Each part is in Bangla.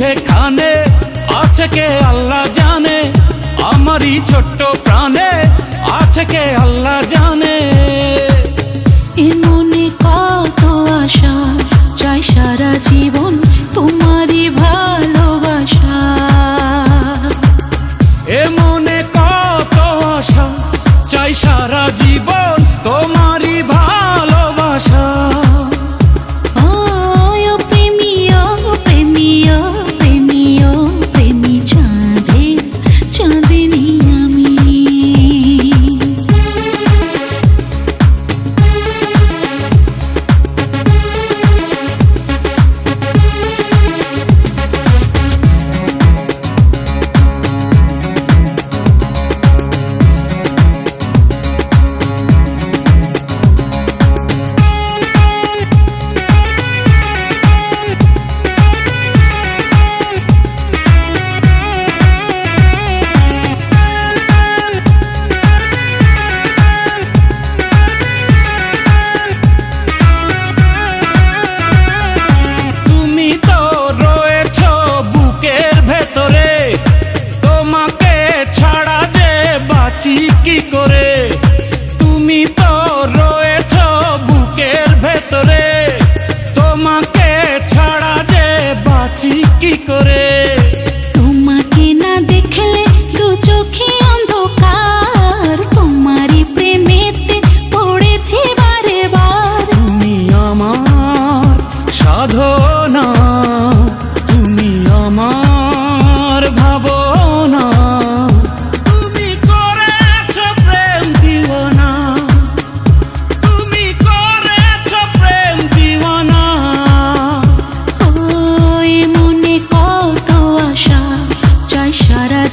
মধ্যেখানে আছে কে আল্লাহ জানে, আমারই ছোট্ট প্রাণে আছে কে আল্লাহ জানে। এ মনে কত আশা, চাই সারা জীবন তোমারই ভালোবাসা। এ মনে কত আশা, চাই সারা জীবন তোমারই ভালোবাসা। কি করে তুমি তো রয়েছ বুকের ভেতরে, তোমাকে ছাড়া যে বাঁচি কি করে। তোমাকে না দেখলে দু চোখে অন্ধকার, তোমারই প্রেমেতে পড়েছি বারে বার। তুমি আমার সাধনা, তুমি আমার ভাবনা,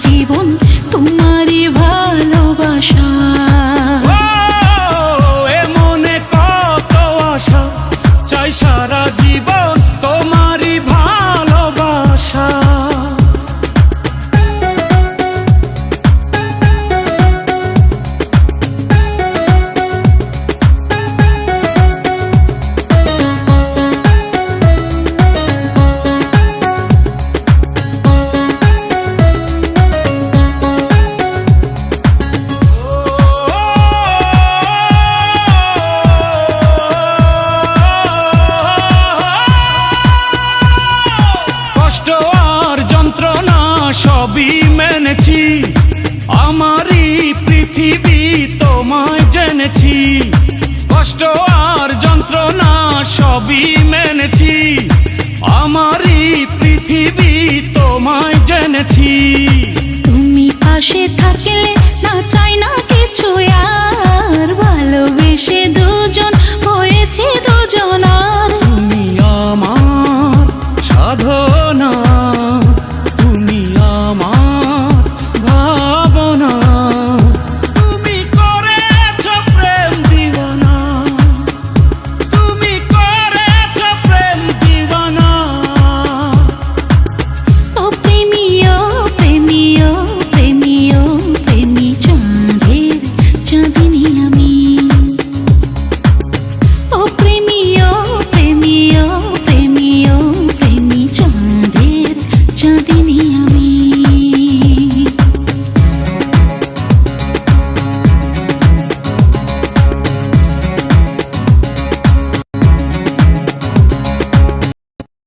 জীবন তোমারই ভালোবাসা। এ মনে কত আশা, চাই সারা জীবন তোমারই ভালোবাসা। সবই মেনেছি, আমারই পৃথিবী তোমায় জেনেছি। কষ্ট আর যন্ত্রণা সবই মেনেছি, আমারই পৃথিবী তোমায় জেনেছি। তুমি পাশে থাকলে না চাই না কিছু আর, ভালোবেসে দুজন হয়েছে দুজন।